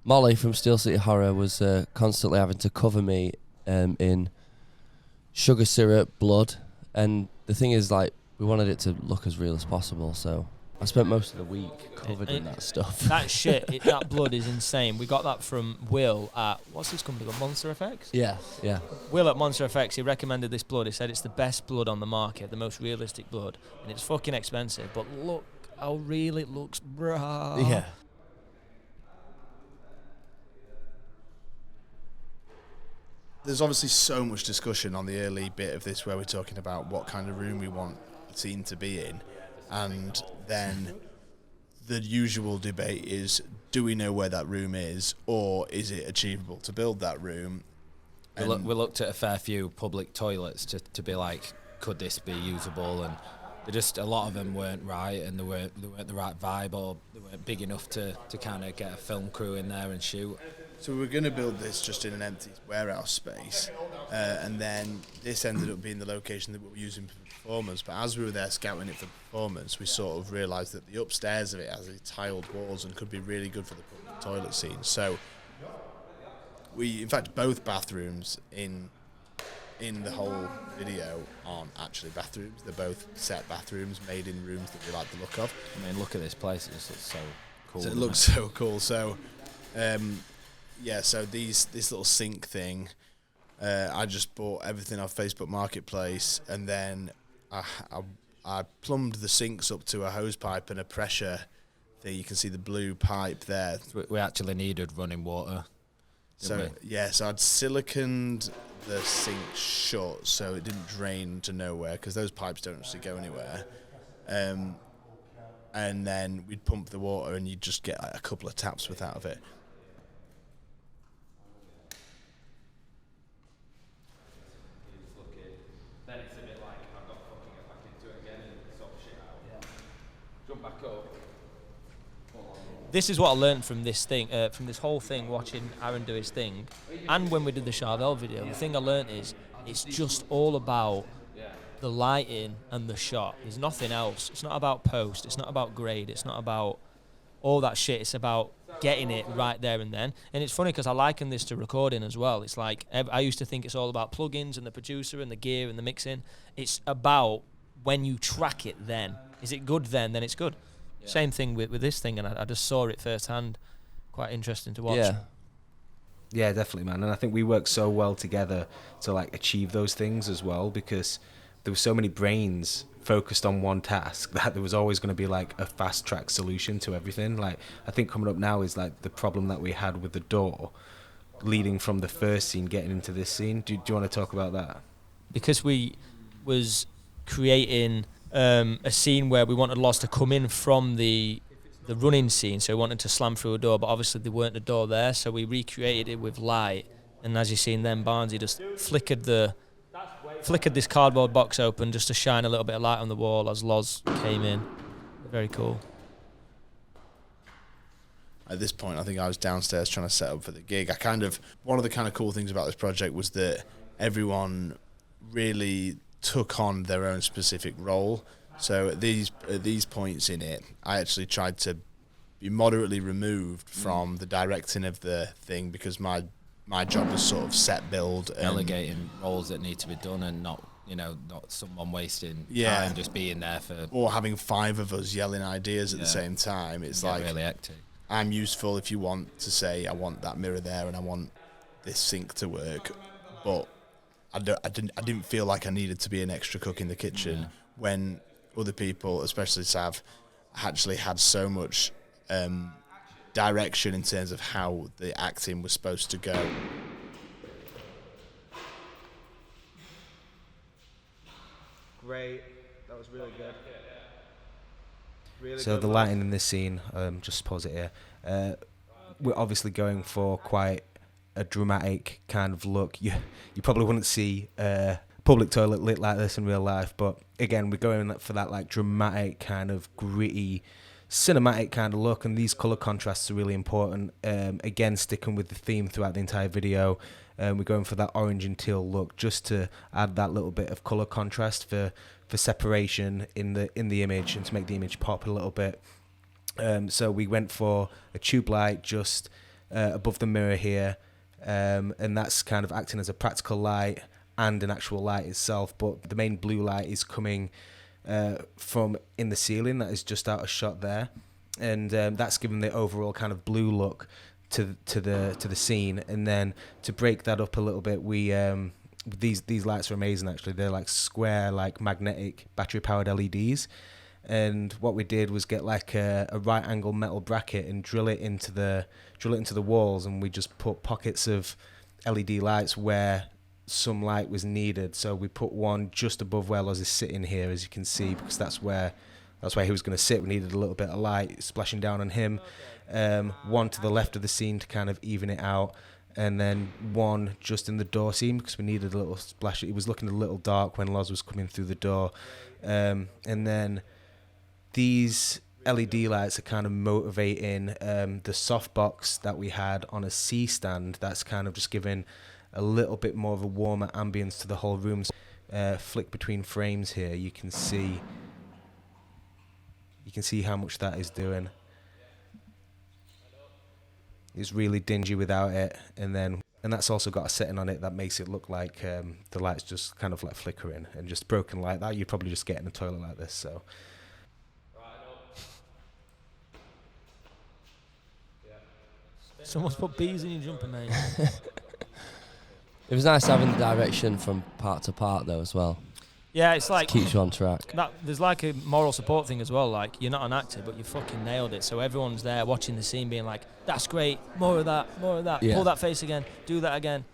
Molly from Steel City Horror was constantly having to cover me in sugar syrup, blood, and the thing is, like, we wanted it to look as real as possible, so I spent most of the week covered in that stuff. That shit, that blood is insane. We got that from Will at, what's his company called, Monster Effects? Yeah. Will at Monster Effects, he recommended this blood. He said it's the best blood on the market, the most realistic blood, and it's fucking expensive, but look how real it looks, bruh. Yeah. There's obviously so much discussion on the early bit of this where we're talking about what kind of room we want the scene to be in, and then the usual debate is, do we know where that room is, or is it achievable to build that room? We looked at a fair few public toilets to be like, could this be usable? And a lot of them weren't right, and they weren't the right vibe, or they weren't big enough to kind of get a film crew in there and shoot. So we were going to build this just in an empty warehouse space, and then this ended up being the location that we were using for performance. But as we were there scouting it for performance, we sort of realised that the upstairs of it has tiled walls and could be really good for the public toilet scene. So in fact, both bathrooms in the whole video aren't actually bathrooms. They're both set bathrooms made in rooms that we like the look of. I mean, look at this place. It just looks so cool. So it looks so cool. So, so this little sink thing, I just bought everything off Facebook Marketplace, and then I plumbed the sinks up to a hose pipe and a pressure thing. You can see the blue pipe there. We actually needed running water. So I'd siliconed the sink shut so it didn't drain to nowhere, because those pipes don't actually go anywhere. And then we'd pump the water and you'd just get like a couple of taps worth out of it. Then it's a bit like, I've got to fucking get back into it again and sort shit out. Jump back up. This is what I learned from this thing, from this whole thing, watching Aaron do his thing, and when we did the Chardell video. The thing I learned is it's just all about the lighting and the shot. There's nothing else. It's not about post. It's not about grade. It's not about all that shit. It's about getting it right there and then. And it's funny because I liken this to recording as well. It's like I used to think it's all about plugins and the producer and the gear and the mixing. It's about when you track it then. Is it good then? Then it's good. Yeah. Same thing with this thing, and I just saw it firsthand. Quite interesting to watch. Yeah, definitely, man. And I think we worked so well together to like achieve those things as well, because there were so many brains focused on one task that there was always going to be like a fast track solution to everything. Like, I think coming up now is like the problem that we had with the door leading from the first scene getting into this scene. Do you want to talk about that? Because we was creating a scene where we wanted Loz to come in from the running scene, so we wanted to slam through a door, but obviously there weren't a door there, so we recreated it with light. And as you've seen then, Barnesy just flickered this cardboard box open just to shine a little bit of light on the wall as Loz came in. Very cool. At this point, I think I was downstairs trying to set up for the gig. One of the kind of cool things about this project was that everyone really took on their own specific role. So at these points in it, I actually tried to be moderately removed from the directing of the thing, because my job was sort of set build and delegating roles that need to be done, and not someone wasting time just being there for, or having 5 of us yelling ideas at the same time. It's like really hectic. I'm useful if you want to say I want that mirror there and I want this sink to work, but I didn't feel like I needed to be an extra cook in the kitchen when other people, especially Sav, actually had so much direction in terms of how the acting was supposed to go. Great. That was really good. So the lighting in this scene, just pause it here. We're obviously going for quite a dramatic kind of look. You probably wouldn't see a public toilet lit like this in real life, but again, we're going for that like dramatic kind of gritty, cinematic kind of look, and these color contrasts are really important. Again, sticking with the theme throughout the entire video, we're going for that orange and teal look just to add that little bit of color contrast for separation in the image and to make the image pop a little bit. So we went for a tube light just above the mirror here, and that's kind of acting as a practical light and an actual light itself. But the main blue light is coming from in the ceiling that is just out of shot there, and that's given the overall kind of blue look to the scene. And then to break that up a little bit, we these lights are amazing actually. They're like square, like magnetic battery powered LEDs. And what we did was get like a right angle metal bracket and drill it into the walls, and we just put pockets of LED lights where some light was needed. So we put one just above where Loz is sitting here, as you can see, because that's where he was going to sit. We needed a little bit of light splashing down on him. One to the left of the scene to kind of even it out, and then one just in the door seam because we needed a little splash. It was looking a little dark when Loz was coming through the door, and then these LED lights are kind of motivating the softbox that we had on a C stand. That's kind of just giving a little bit more of a warmer ambience to the whole room. Flick between frames here, you can see how much that is doing. It's really dingy without it, and that's also got a setting on it that makes it look like the lights just kind of like flickering, and just broken like that you'd probably just get in a toilet like this. So Someone's put bees in your jumper, mate. It was nice having the direction from part to part though as well. Yeah, it's like Keeps you on track. there's like a moral support thing as well. Like, you're not an actor, but you fucking nailed it. So everyone's there watching the scene, being like, "That's great, more of that, Yeah. pull that face again, do that again."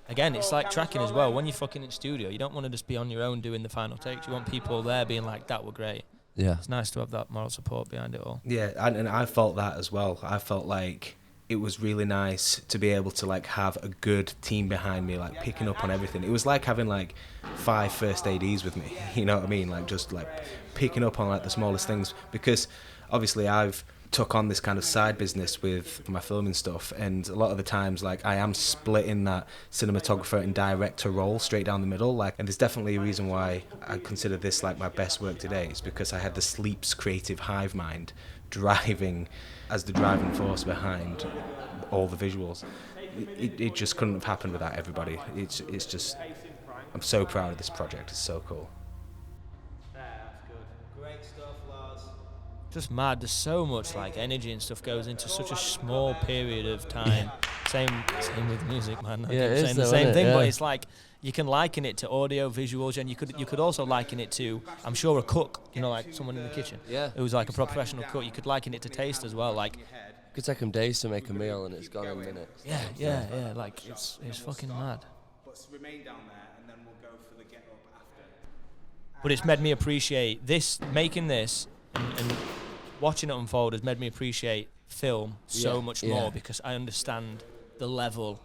Again, it's like tracking as well. When you're fucking in studio, you don't want to just be on your own doing the final takes. You want people there being like, "That were great." Yeah. It's nice to have that moral support behind it all. yeah, and I felt that as well. I felt like it was really nice to be able to like have a good team behind me, like picking up on everything. It was like having like 5 first ADs with me, you know what I mean? Like just like picking up on like the smallest things, because obviously I've took on this kind of side business with my filming stuff, and a lot of the times like I am splitting that cinematographer and director role straight down the middle, like, and there's definitely a reason why I consider this like my best work today. It's because I had the Sleep's creative hive mind driving as the driving force behind all the visuals. It just couldn't have happened without everybody. It's just, I'm so proud of this project. It's so cool. Great stuff, Lars. Just mad. There's so much like energy and stuff goes into such a small period of time. Same with music, man. I Yeah, keep it is saying though, the same innit? thing, Yeah. but it's like you can liken it to audio, visuals, and you could also liken it to, I'm sure, a cook. You know, like someone in the kitchen. Yeah. Who's like a professional cook. You could liken it to taste as well. Like, It could take them days to make a meal and it's gone in minutes. yeah. Like it's fucking mad. But remain down there, and then we'll go for the get up after. But it's made me appreciate this, making this and watching it unfold has made me appreciate film so Yeah, much yeah. more, because I understand the level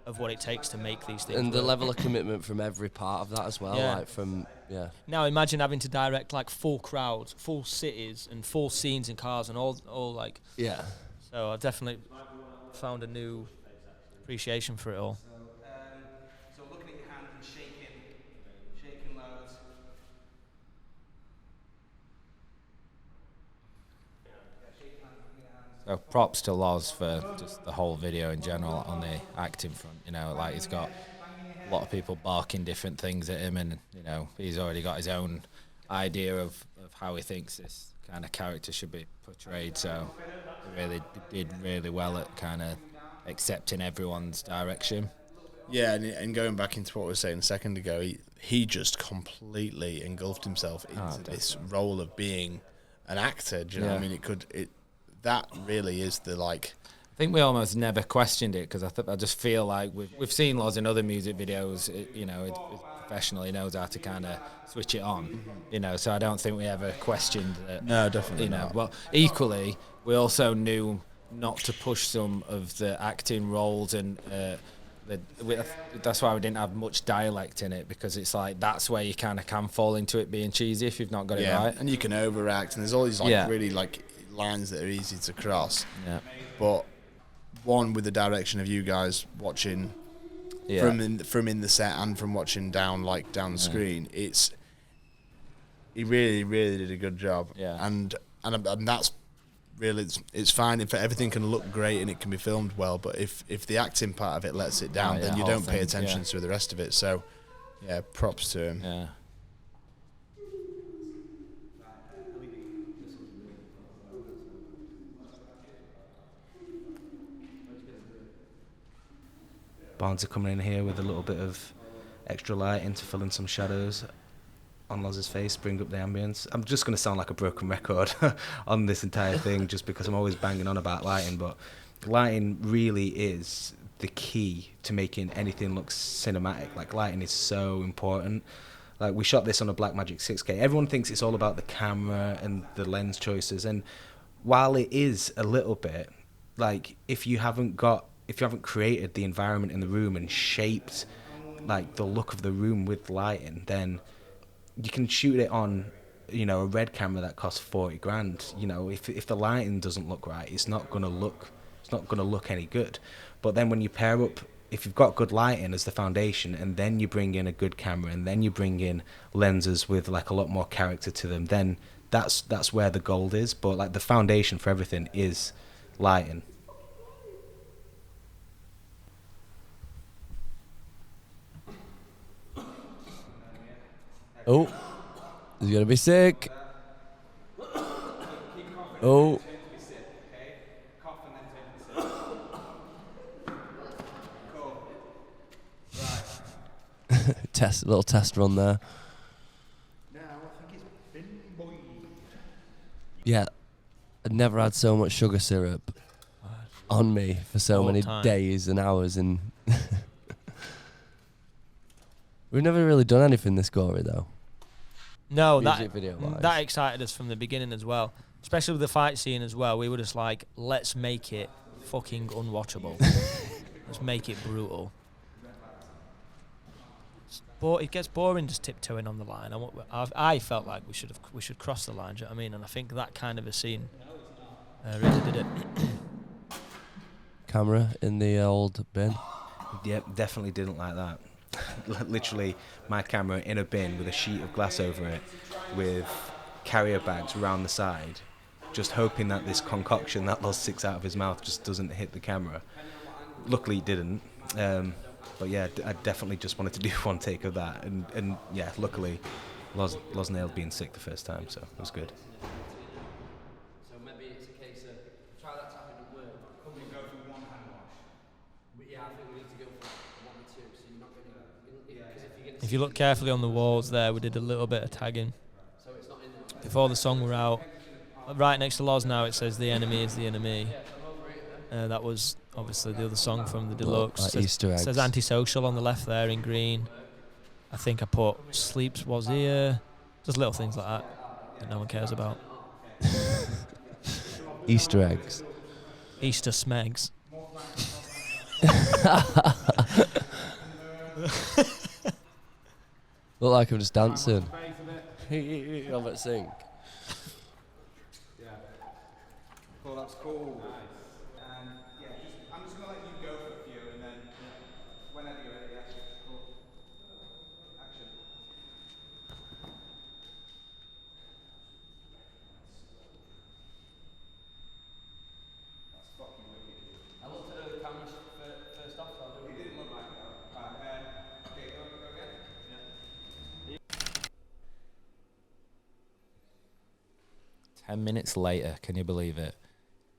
of what it takes to make these things And the work. level of commitment from every part of that as well. Yeah. Like from, yeah. Now imagine having to direct like full crowds, full cities, and full scenes in cars and all like. Yeah. So I definitely found a new appreciation for it all. So looking at your hands and shaking loads. So props to Loz for just the whole video in general on the acting front. You know, like he's got a lot of people barking different things at him, and you know he's already got his own idea of how he thinks this kind of character should be portrayed. So he really did really well at kind of accepting everyone's direction. Yeah, and going back into what we were saying a second ago, he just completely engulfed himself into this role of being an actor. Do you know what I mean? That really is the like. I think we almost never questioned it, because I just feel like we've seen Loz in other music videos. You know, it's professional. He knows how to kind of switch it on. You know, so I don't think we ever questioned it. No, definitely You know, not. well, equally, we also knew not to push some of the acting roles, and that's why we didn't have much dialect in it, because it's like that's where you kind of can fall into it being cheesy if you've not got it right. And you can overact, and there's all these like really like lines that are easy to cross. Yeah. But one with the direction of you guys watching from in the set and from watching down the screen, he really did a good job. Yeah. And that's really it's fine if everything can look great and it can be filmed well, but if the acting part of it lets it down, then you whole don't pay thing, attention to the rest of it. So yeah, props to him. Yeah. Barnes are coming in here with a little bit of extra lighting to fill in some shadows on Loz's face, bring up the ambience. I'm just going to sound like a broken record on this entire thing just because I'm always banging on about lighting, but lighting really is the key to making anything look cinematic. Like, lighting is so important. Like, we shot this on a Blackmagic 6K. Everyone thinks it's all about the camera and the lens choices, and while it is a little bit, like, if you haven't created the environment in the room and shaped like the look of the room with lighting, then you can shoot it on, you know, a red camera that costs 40 grand. You know, if the lighting doesn't look right, it's not gonna look any good. But then when you pair up, if you've got good lighting as the foundation, and then you bring in a good camera, and then you bring in lenses with like a lot more character to them, then that's where the gold is. But like, the foundation for everything is lighting. Oh, he's gonna be sick. Oh. Little test run there. Yeah, I'd never had so much sugar syrup on me for so All many time. days and hours, and we've never really done anything this gory though. No, Music video-wise. that excited us from the beginning as well, especially with the fight scene as well. We were just like, let's make it fucking unwatchable. Let's make it brutal. It gets boring just tiptoeing on the line. I felt like we should cross the line. Do you know what I mean? And I think that kind of a scene really did it. Camera in the old bin. Yep, definitely didn't like that. Literally, my camera in a bin with a sheet of glass over it, with carrier bags around the side, just hoping that this concoction that Loz sticks out of his mouth just doesn't hit the camera. Luckily it didn't. But yeah, I definitely just wanted to do one take of that, and yeah, luckily Loz nailed being sick the first time, so it was good. So maybe it's a case of try that tap, it didn't work. Can we go for one hand wash? But yeah, I think we need to go for one or two, so you're not going to. If you look carefully on the walls there, we did a little bit of tagging. Before the song were out, right next to Loz now, it says "The enemy is the enemy." That was obviously the other song from the deluxe. Like Easter eggs. Says "Antisocial" on the left there in green. I think I put "Sleeps was here." Just little things like that no one cares about. Easter eggs. Easter smegs. Look like I'm just dancing. I'm at sync. Cool, that's cool. And yeah, I'm just gonna let you go for a few, and then whenever you're ready, cool. Action. That's fucking wicked. I looked at the cameras first off, so It didn't look like it though. Right, okay, go again. Yeah. 10 minutes later, can you believe it?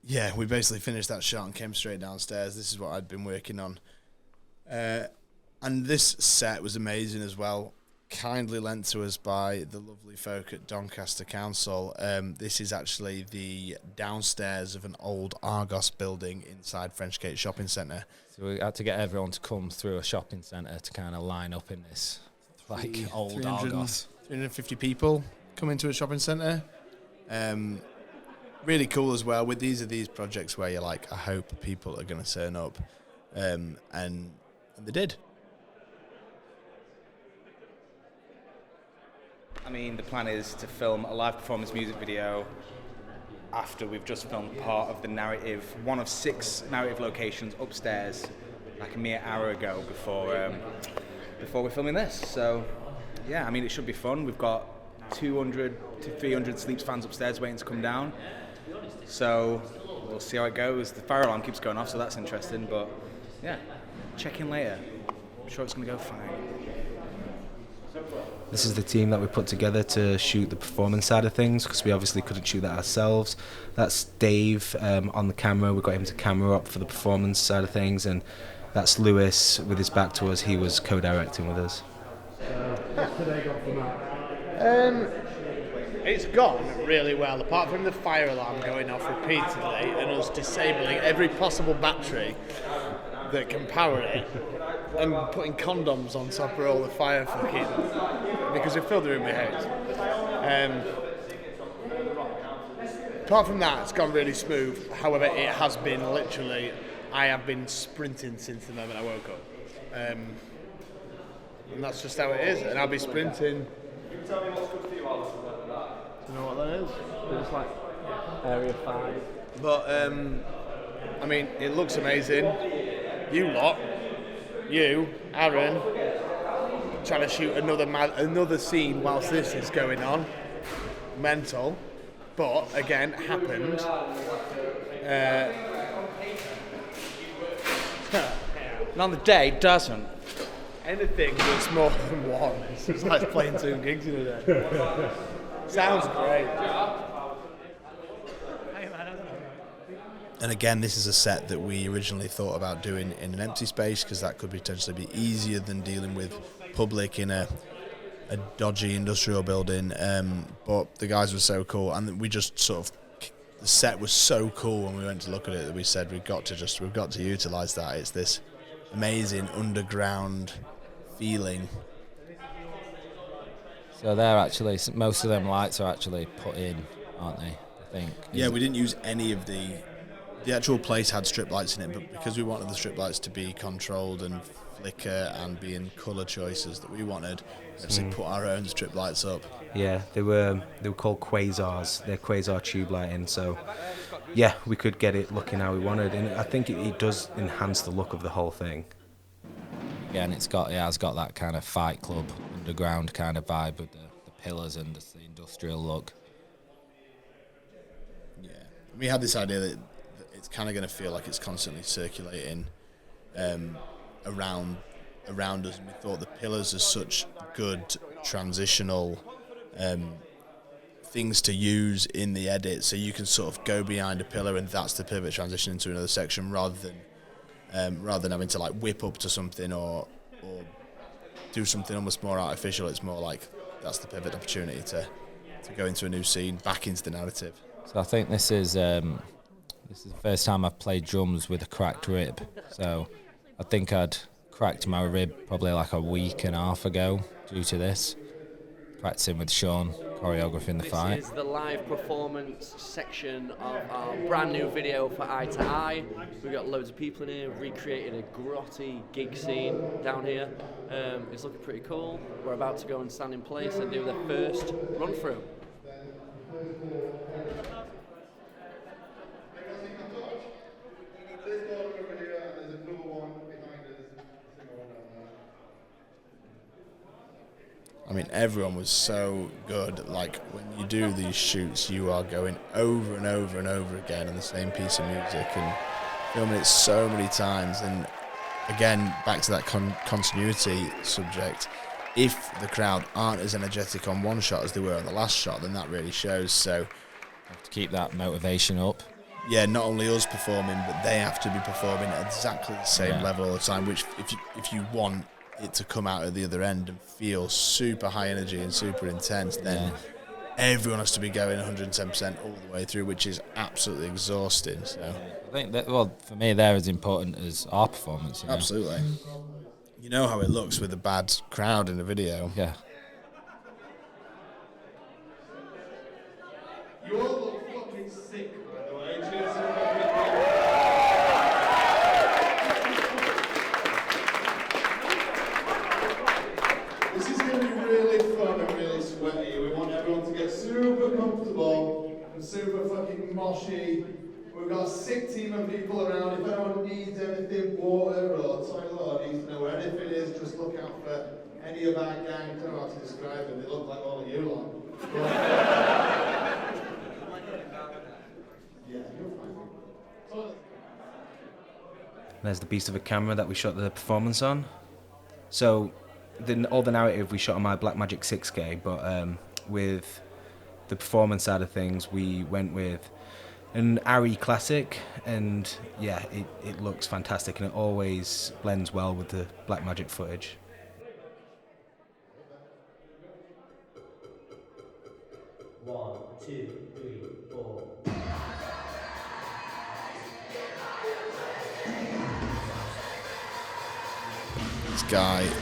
Yeah, we basically finished that shot and came straight downstairs. This is what I'd been working on. And this set was amazing as well. Kindly lent to us by the lovely folk at Doncaster Council. This is actually the downstairs of an old Argos building inside Frenchgate Shopping Centre. So we had to get everyone to come through a shopping centre to kind of line up in this, like, old 300 Argos. 350 people come into a shopping centre. Really cool as well. With these projects where you're like, I hope people are going to turn up, and they did. I mean, the plan is to film a live performance music video after we've just filmed part of the narrative, one of 6 narrative locations upstairs, like a mere hour ago before we're filming this. So, yeah, I mean, it should be fun. We've got 200 to 300 Sleeps fans upstairs waiting to come down. So we'll see how it goes. The fire alarm keeps going off, so that's interesting. But yeah, check in later. I'm sure it's going to go fine. This is the team that we put together to shoot the performance side of things, because we obviously couldn't shoot that ourselves. That's Dave on the camera. We got him to camera up for the performance side of things, and that's Lewis with his back to us. He was co-directing with us. What's today got for Matt? It's gone really well, apart from the fire alarm going off repeatedly and us disabling every possible battery that can power it, and putting condoms on top of all the fire fucking, because we filled the room with haze. Apart from that, it's gone really smooth. However, it has been literally, I have been sprinting since the moment I woke up. And that's just how it is, and I'll be sprinting. Can you tell me what's good for you, Alex? Do you know what that is? It's like Area 5. But, I mean, it looks amazing. You lot, you, Aaron, trying to shoot another scene whilst this is going on. Mental. But, again, happened. And on the day, it doesn't. Anything that's more than one. It's just like playing 2 gigs in a day. Sounds great. And again, this is a set that we originally thought about doing in an empty space, because that could potentially be easier than dealing with public in a dodgy industrial building. But the guys were so cool, and we just sort of, the set was so cool when we went to look at it that we said we've got to utilise that. It's this amazing underground feeling. So they're actually, most of them lights are actually put in, aren't they? I think. Yeah, we didn't use any of the actual place had strip lights in it, but because we wanted the strip lights to be controlled and flicker and be in colour choices that we wanted, we actually put our own strip lights up. Yeah, they were called quasars. They're quasar tube lighting. So yeah, we could get it looking how we wanted, and I think it does enhance the look of the whole thing. Again, it's got that kind of Fight Club underground kind of vibe with the pillars and the industrial look. Yeah, we had this idea that it's kind of going to feel like it's constantly circulating around us, and we thought the pillars are such good transitional things to use in the edit, so you can sort of go behind a pillar and that's the pivot transition into another section, rather than having to like whip up to something or do something almost more artificial. It's more like that's the pivot opportunity to go into a new scene, back into the narrative. So I think this is the first time I've played drums with a cracked rib. So I think I'd cracked my rib probably like a week and a half ago due to this. Practicing with Sean, choreographing the fight. This is the live performance section of our brand new video for Eye to Eye. We've got loads of people in here, recreated a grotty gig scene down here. It's looking pretty cool. We're about to go and stand in place and do the first run through. I mean, everyone was so good. Like, when you do these shoots, you are going over and over and over again on the same piece of music and filming it so many times. And again, back to that continuity subject, if the crowd aren't as energetic on one shot as they were on the last shot, then that really shows. So have to keep that motivation up. Yeah, not only us performing, but they have to be performing at exactly the same level all the time, which if you want it to come out at the other end and feel super high energy and super intense, then everyone has to be going 110% all the way through, which is absolutely exhausting. So I think that, well, for me, they're as important as our performance. You know? Absolutely. You know how it looks with a bad crowd in a video. Yeah. You all look fucking sick, by the way. This is going to be really fun and really sweaty. We want everyone to get super comfortable and super fucking moshy. We've got a sick team of people around. If anyone needs anything, water or toilet or needs to know where anything is, just look out for any of our gang. I don't know how to describe them. They look like all of you lot. There's the beast of a camera that we shot the performance on. So all the narrative we shot on my Blackmagic 6K, but with the performance side of things, we went with an ARRI Classic, and yeah, it looks fantastic, and it always blends well with the Blackmagic footage. One, two, three, four.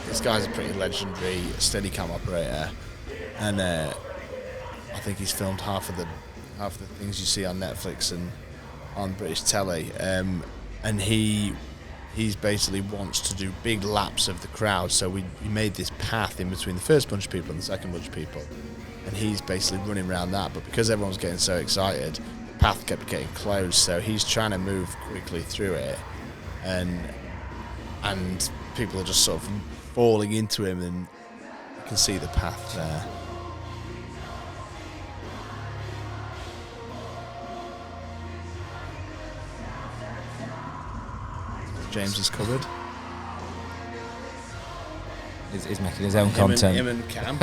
This guy's a pretty legendary Steadicam operator, and I think he's filmed half of the things you see on Netflix and on British telly. And he's basically wants to do big laps of the crowd. So we made this path in between the first bunch of people and the second bunch of people, and he's basically running around that. But because everyone's getting so excited, the path kept getting closed. So he's trying to move quickly through it, and people are just sort of falling into him, and you can see the path there. James is covered. He's making his own content. Him and Cam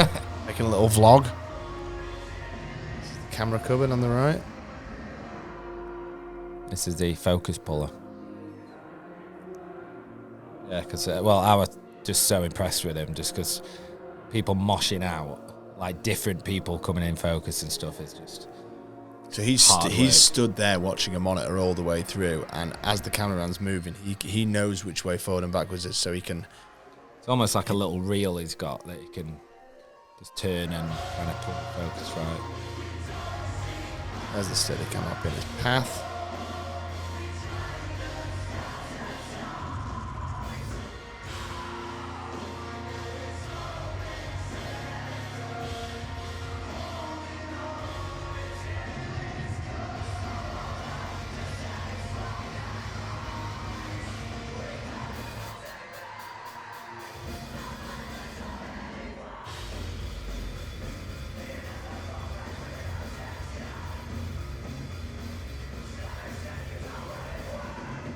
making a little vlog. The camera covered on the right. This is the focus puller. Yeah, because I was just so impressed with him, just because people moshing out, like different people coming in focus and stuff, is just. So he's stood there watching a monitor all the way through, and as the cameraman's moving, he knows which way forward and backwards is, so he can. It's almost like a little reel he's got that he can just turn and kind of pull the focus right. There's the Steadicam up in his path.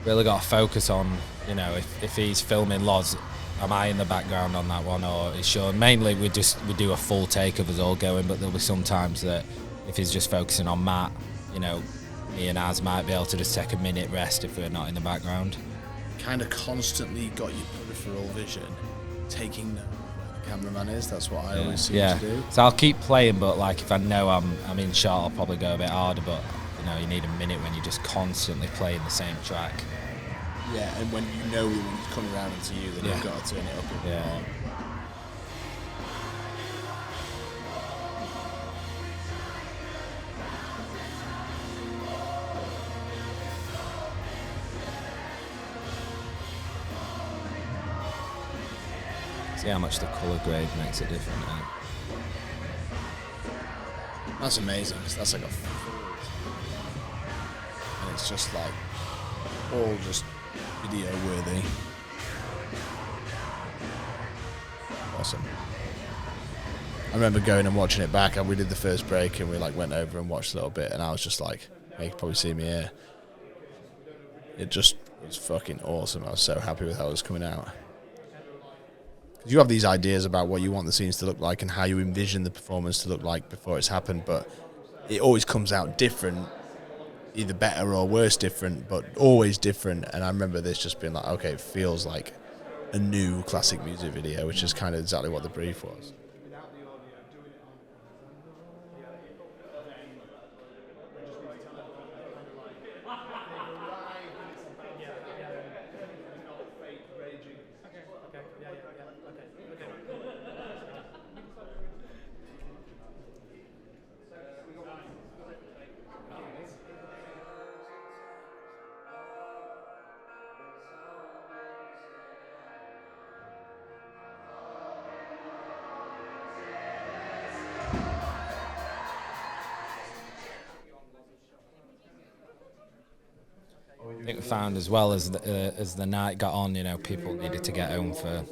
Really got to focus on, if he's filming Loz, am I in the background on that one, or is Sean? Mainly we do a full take of us all going, but there'll be some times that if he's just focusing on Matt, me and Az might be able to just take a minute rest if we're not in the background. Kind of constantly got your peripheral vision taking note where the cameraman is. That's what I always seem to do. So I'll keep playing, but like if I know I'm in shot, I'll probably go a bit harder, but you need a minute when you're just constantly playing the same track. Yeah, and when you know when he's coming around into you, then you've got to turn it up a bit more. See how much the colour grade makes it different. That's amazing, because that's like and it's just like all just video worthy. Awesome. I remember going and watching it back, and we did the first break and we went over and watched a little bit, and I was just like, hey, you can probably see me here. It just was fucking awesome. I was so happy with how it was coming out. You have these ideas about what you want the scenes to look like and how you envision the performance to look like before it's happened, but it always comes out different, either better or worse different, but always different. And I remember this just being like, okay, it feels like a new classic music video, which is kind of exactly what the brief was. I think we found as well as the night got on, people needed to get home for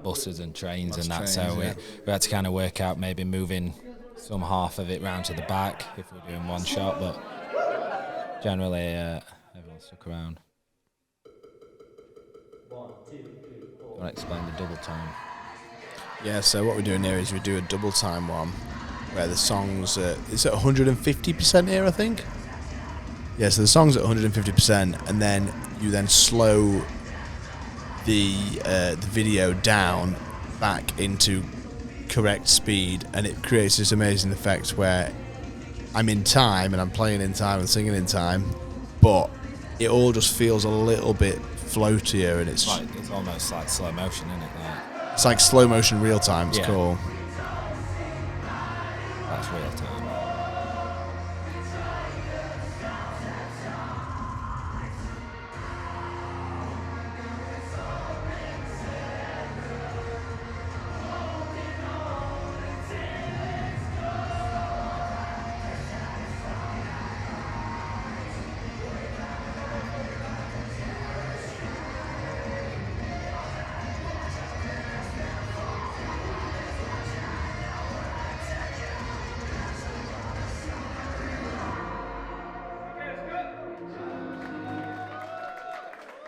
buses and trains and that, so we had to kind of work out maybe moving some half of it round to the back if we're doing one shot, but generally everyone stuck around. 1, 2, 3, 4. Want to explain the double time? Yeah, so what we're doing here is we do a double time one where the song's it's at 150% here, I think. Yeah, so the song's at 150%, and then you then slow the video down back into correct speed, and it creates this amazing effect where I'm in time and I'm playing in time and singing in time, but it all just feels a little bit floatier, and it's almost like slow motion, isn't it? it's like slow motion real time. It's Yeah. cool. That's real time.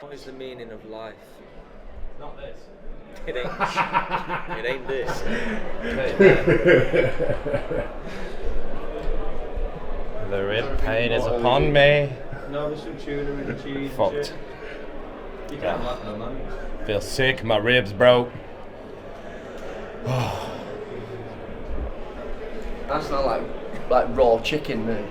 What is the meaning of life? Not this. It ain't. It ain't this. The rib pain is upon me. No, there's some tuna and cheese. Fucked. You can't laugh no man. Feel sick, my ribs broke. That's not like raw chicken, mate.